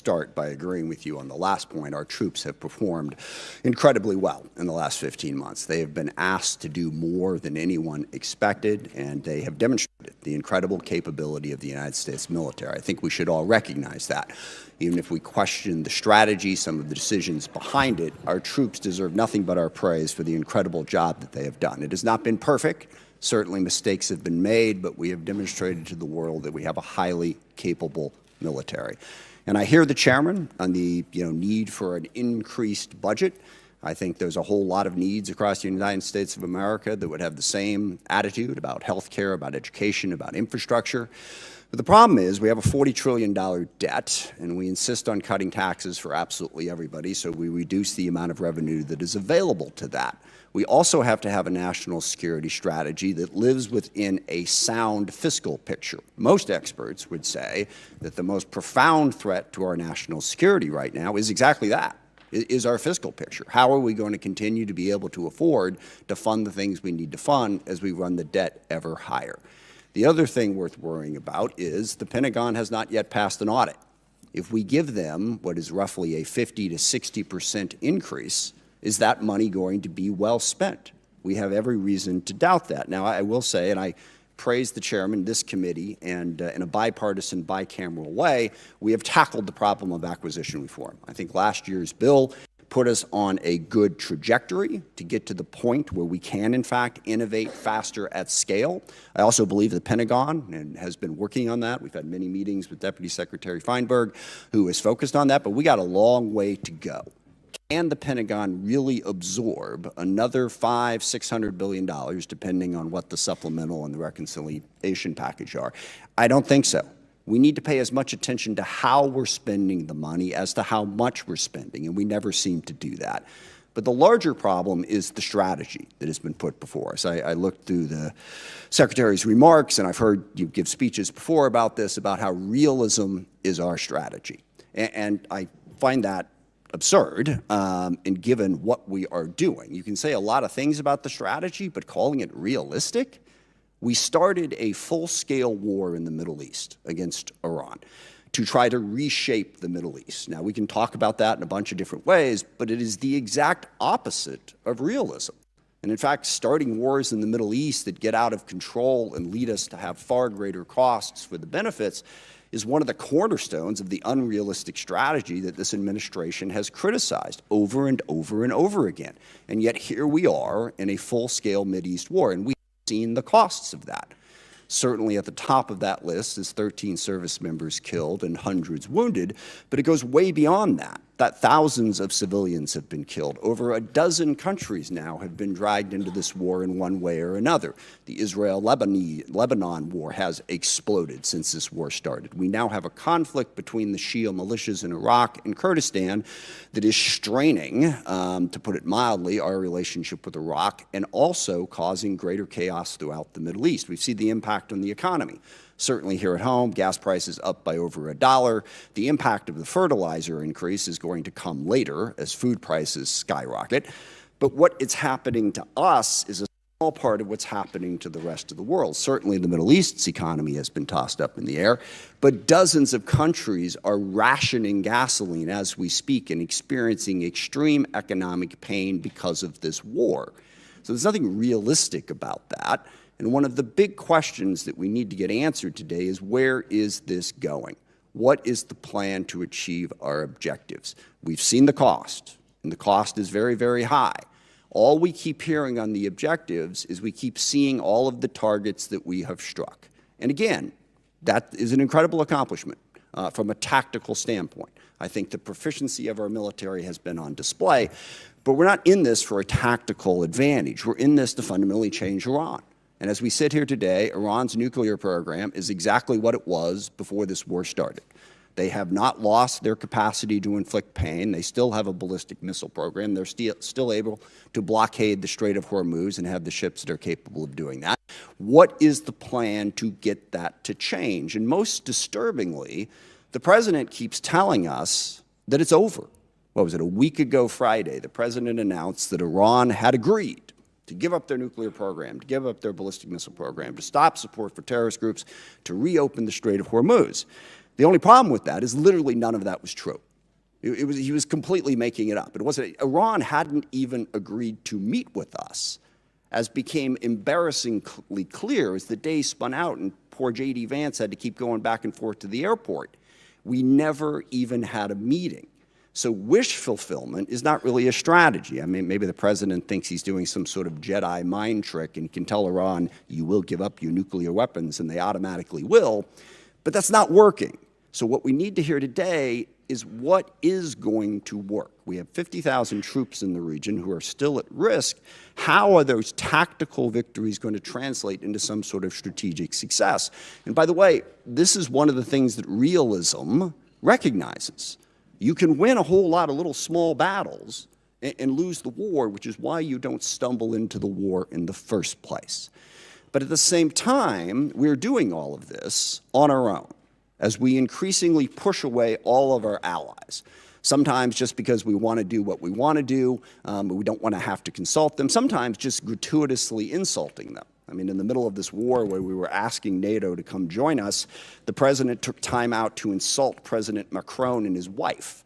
start by agreeing with you on the last point. Our troops have performed incredibly well in the last 15 months. They have been asked to do more than anyone expected, and they have demonstrated the incredible capability of the United States military. I think we should all recognize that. Even if we question the strategy, some of the decisions behind it, our troops deserve nothing but our praise for the incredible job that they have done. It has not been perfect. Certainly mistakes have been made, but we have demonstrated to the world that we have a highly capable military. And I hear the chairman on the need for an increased budget. I think there's a whole lot of needs across the United States of America that would have the same attitude about health care, about education, about infrastructure. But the problem is we have a $40 trillion debt, and we insist on cutting taxes for absolutely everybody, so we reduce the amount of revenue that is available to that. We also have to have a national security strategy that lives within a sound fiscal picture. Most experts would say that the most profound threat to our national security right now is exactly that, is our fiscal picture. How are we going to continue to be able to afford to fund the things we need to fund as we run the debt ever higher? The other thing worth worrying about is the Pentagon has not yet passed an audit. If we give them what is roughly a 50 to 60% increase, is that money going to be well spent? We have every reason to doubt that. Now, I will say, and I praise the chairman, this committee, and in a bipartisan, bicameral way, we have tackled the problem of acquisition reform. I think last year's bill put us on a good trajectory to get to the point where we can, in fact, innovate faster at scale. I also believe the Pentagon has been working on that. We've had many meetings with Deputy Secretary Feinberg, who is focused on that, but we got a long way to go. Can the Pentagon really absorb another $500–600 billion, depending on what the supplemental and the reconciliation package are? I don't think so. We need to pay as much attention to how we're spending the money as to how much we're spending, and we never seem to do that. But the larger problem is the strategy that has been put before us. I looked through the Secretary's remarks, and I've heard you give speeches before about this, about how realism is our strategy. And I find that absurd, and given what we are doing. You can say a lot of things about the strategy, but calling it realistic? We started a full-scale war in the Middle East against Iran to try to reshape the Middle East. Now, we can talk about that in a bunch of different ways, but it is the exact opposite of realism. And in fact, starting wars in the Middle East that get out of control and lead us to have far greater costs for the benefits is one of the cornerstones of the unrealistic strategy that this administration has criticized over and over and over again. And yet here we are in a full-scale Mideast war, and we've seen the costs of that. Certainly at the top of that list is 13 service members killed and hundreds wounded, but it goes way beyond that. Thousands of civilians have been killed. Over a dozen countries now have been dragged into this war in one way or another. The Israel-Lebanon war has exploded since this war started. We now have a conflict between the Shia militias in Iraq and Kurdistan that is straining, to put it mildly, our relationship with Iraq and also causing greater chaos throughout the Middle East. We've seen the impact on the economy. Certainly here at home, gas prices up by over $1. The impact of the fertilizer increase is going to come later as food prices skyrocket. But what is happening to us is a small part of what's happening to the rest of the world. Certainly the Middle East's economy has been tossed up in the air, but dozens of countries are rationing gasoline as we speak and experiencing extreme economic pain because of this war. So there's nothing realistic about that. And one of the big questions that we need to get answered today is, where is this going? What is the plan to achieve our objectives? We've seen the cost, and the cost is very, very high. All we keep hearing on the objectives is we keep seeing all of the targets that we have struck. And again, that is an incredible accomplishment from a tactical standpoint. I think the proficiency of our military has been on display, but we're not in this for a tactical advantage. We're in this to fundamentally change Iran. And as we sit here today, Iran's nuclear program is exactly what it was before this war started. They have not lost their capacity to inflict pain. They still have a ballistic missile program. They're still able to blockade the Strait of Hormuz and have the ships that are capable of doing that. What is the plan to get that to change? And most disturbingly, the president keeps telling us that it's over. What was it, a week ago Friday, the president announced that Iran had agreed to give up their nuclear program, to give up their ballistic missile program, to stop support for terrorist groups, to reopen the Strait of Hormuz. The only problem with that is literally none of that was true. He was completely making it up. It wasn't, Iran hadn't even agreed to meet with us, as became embarrassingly clear as the day spun out and poor J.D. Vance had to keep going back and forth to the airport. We never even had a meeting. So wish fulfillment is not really a strategy. I mean, maybe the president thinks he's doing some sort of Jedi mind trick and can tell Iran, you will give up your nuclear weapons, and they automatically will, but that's not working. So what we need to hear today is what is going to work. We have 50,000 troops in the region who are still at risk. How are those tactical victories going to translate into some sort of strategic success? And by the way, this is one of the things that realism recognizes. You can win a whole lot of little small battles and lose the war, which is why you don't stumble into the war in the first place. But at the same time, we're doing all of this on our own, as we increasingly push away all of our allies. Sometimes just because we want to do what we want to do, but we don't want to have to consult them. Sometimes just gratuitously insulting them. I mean, in the middle of this war where we were asking NATO to come join us, the president took time out to insult President Macron and his wife.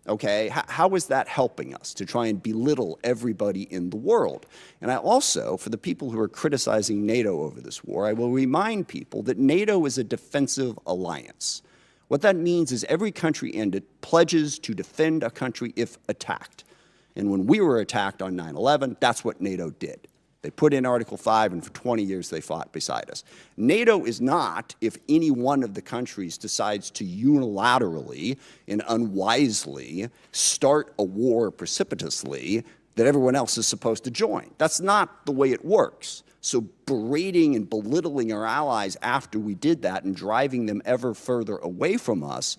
Okay, how is that helping us to try and belittle everybody in the world? And I also, for the people who are criticizing NATO over this war, I will remind people that NATO is a defensive alliance. What that means is every country in it pledges to defend a country if attacked. And when we were attacked on 9/11, that's what NATO did. They put in Article 5, and for 20 years they fought beside us. NATO is not if any one of the countries decides to unilaterally and unwisely start a war precipitously that everyone else is supposed to join. That's not the way it works. So berating and belittling our allies after we did that and driving them ever further away from us,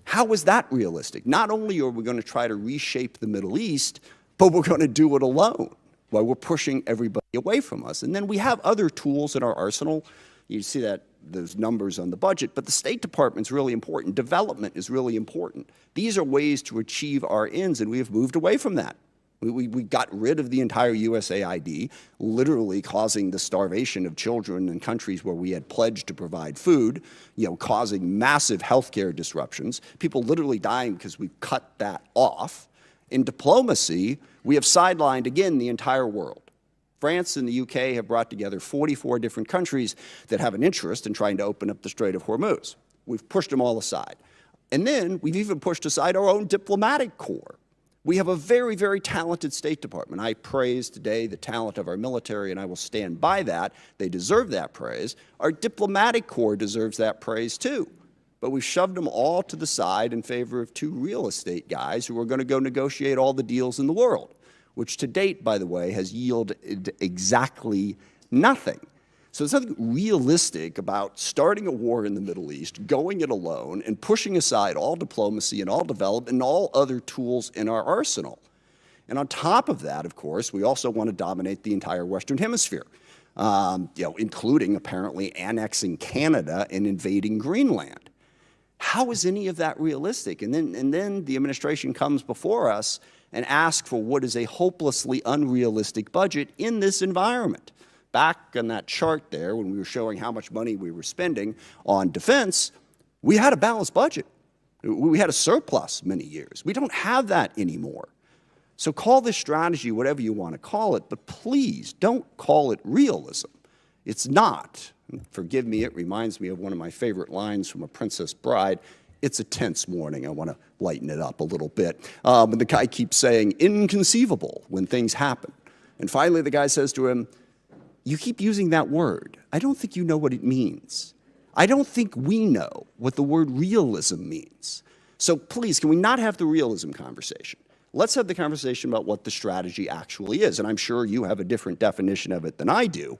how is that realistic? Not only are we going to try to reshape the Middle East, but we're going to do it alone, while we're pushing everybody away from us. And then we have other tools in our arsenal. You see that those numbers on the budget, but the State Department's really important. Development is really important. These are ways to achieve our ends, and we have moved away from that. We got rid of the entire USAID, literally causing the starvation of children in countries where we had pledged to provide food, causing massive healthcare disruptions, people literally dying because we cut that off. In diplomacy, we have sidelined, again, the entire world. France and the UK have brought together 44 different countries that have an interest in trying to open up the Strait of Hormuz. We've pushed them all aside. And then we've even pushed aside our own diplomatic corps. We have a very, very talented State Department. I praise today the talent of our military, and I will stand by that. They deserve that praise. Our diplomatic corps deserves that praise too. But we've shoved them all to the side in favor of two real estate guys who are going to go negotiate all the deals in the world, which to date, by the way, has yielded exactly nothing. So there's nothing realistic about starting a war in the Middle East, going it alone, and pushing aside all diplomacy and all development and all other tools in our arsenal. And on top of that, of course, we also want to dominate the entire Western Hemisphere, including apparently annexing Canada and invading Greenland. How is any of that realistic? And then the administration comes before us and asks for what is a hopelessly unrealistic budget in this environment. Back on that chart there, when we were showing how much money we were spending on defense, we had a balanced budget. We had a surplus many years. We don't have that anymore. So call this strategy whatever you want to call it, but please don't call it realism. It's not. Forgive me, it reminds me of one of my favorite lines from A Princess Bride. It's a tense morning. I want to lighten it up a little bit. And the guy keeps saying, inconceivable, when things happen. And finally, the guy says to him, you keep using that word. I don't think you know what it means. I don't think we know what the word realism means. So please, can we not have the realism conversation? Let's have the conversation about what the strategy actually is. And I'm sure you have a different definition of it than I do.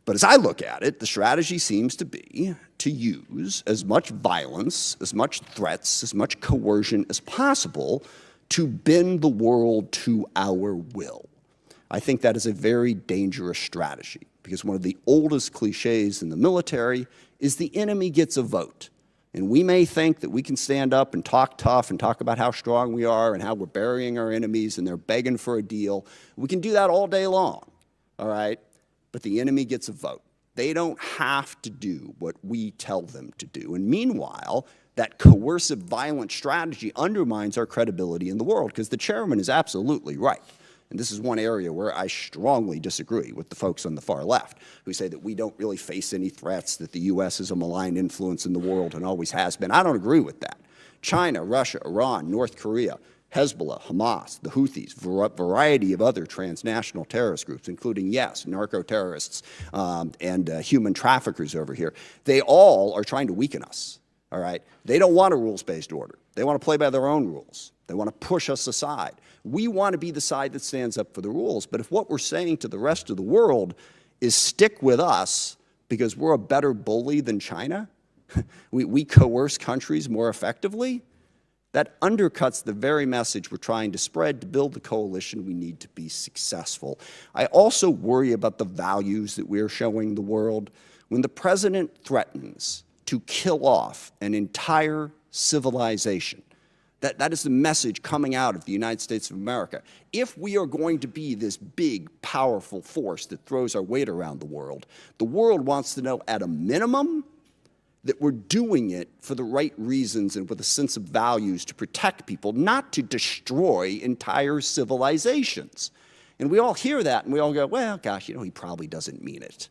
But as I look at it, the strategy seems to be to use as much violence, as much threats, as much coercion as possible to bend the world to our will. I think that is a very dangerous strategy because one of the oldest cliches in the military is the enemy gets a vote. And we may think that we can stand up and talk tough and talk about how strong we are and how we're burying our enemies and they're begging for a deal. We can do that all day long, all right? But the enemy gets a vote. They don't have to do what we tell them to do. And meanwhile, that coercive, violent strategy undermines our credibility in the world, because the chairman is absolutely right. And this is one area where I strongly disagree with the folks on the far left who say that we don't really face any threats, that the U.S. is a malign influence in the world and always has been. I don't agree with that. China, Russia, Iran, North Korea, Hezbollah, Hamas, the Houthis, variety of other transnational terrorist groups, including, yes, narco-terrorists and human traffickers over here, they all are trying to weaken us, all right? They don't want a rules-based order. They want to play by their own rules. They want to push us aside. We want to be the side that stands up for the rules. But if what we're saying to the rest of the world is stick with us because we're a better bully than China, we coerce countries more effectively, that undercuts the very message we're trying to spread to build the coalition we need to be successful. I also worry about the values that we're showing the world. When the president threatens to kill off an entire civilization, that is the message coming out of the United States of America. If we are going to be this big, powerful force that throws our weight around the world wants to know at a minimum that we're doing it for the right reasons and with a sense of values to protect people, not to destroy entire civilizations. And we all hear that and we all go, well, gosh, you know, he probably doesn't mean it.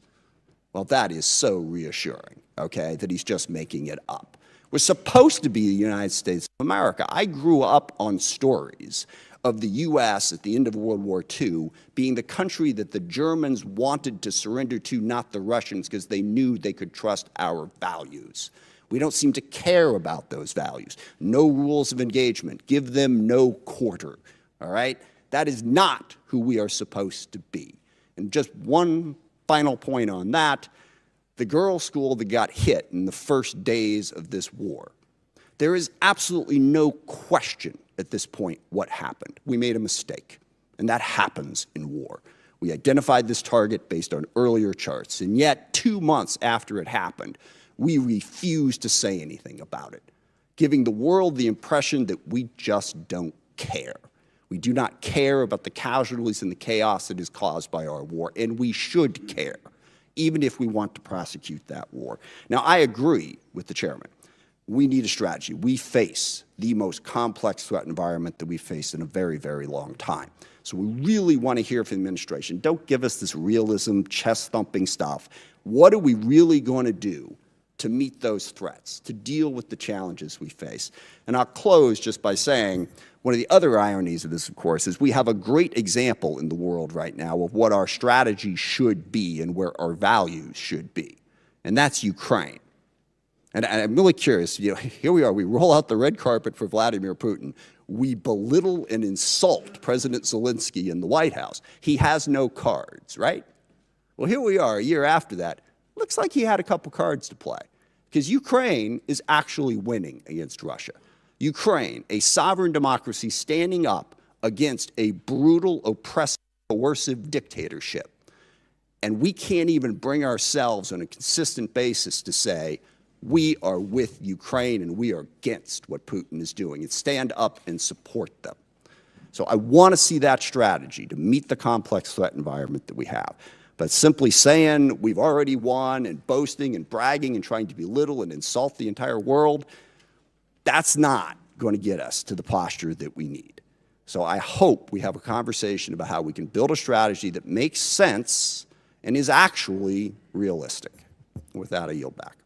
Well, that is so reassuring, okay, that he's just making it up. We're supposed to be the United States of America. I grew up on stories of the U.S. at the end of World War II being the country that the Germans wanted to surrender to, not the Russians, because they knew they could trust our values. We don't seem to care about those values. No rules of engagement. Give them no quarter, all right? That is not who we are supposed to be. And just one final point on that. The girls' school that got hit in the first days of this war, there is absolutely no question at this point what happened. We made a mistake, and that happens in war. We identified this target based on earlier charts, and yet 2 months after it happened, we refused to say anything about it, giving the world the impression that we just don't care. We do not care about the casualties and the chaos that is caused by our war, and we should care, even if we want to prosecute that war. Now, I agree with the chairman. We need a strategy. We face the most complex threat environment that we've faced in a very, very long time. So we really want to hear from the administration. Don't give us this realism, chest-thumping stuff. What are we really going to do to meet those threats, to deal with the challenges we face? And I'll close just by saying one of the other ironies of this, of course, is we have a great example in the world right now of what our strategy should be and where our values should be, and that's Ukraine. And I'm really curious, you know, here we are, we roll out the red carpet for Vladimir Putin. We belittle and insult President Zelensky in the White House. He has no cards, right? Well, here we are a year after that. Looks like he had a couple cards to play, because Ukraine is actually winning against Russia. Ukraine, a sovereign democracy standing up against a brutal, oppressive, coercive dictatorship. And we can't even bring ourselves on a consistent basis to say, we are with Ukraine and we are against what Putin is doing, and stand up and support them. So I want to see that strategy to meet the complex threat environment that we have. But simply saying we've already won and boasting and bragging and trying to belittle and insult the entire world, that's not going to get us to the posture that we need. So I hope we have a conversation about how we can build a strategy that makes sense and is actually realistic. With that, I yield back.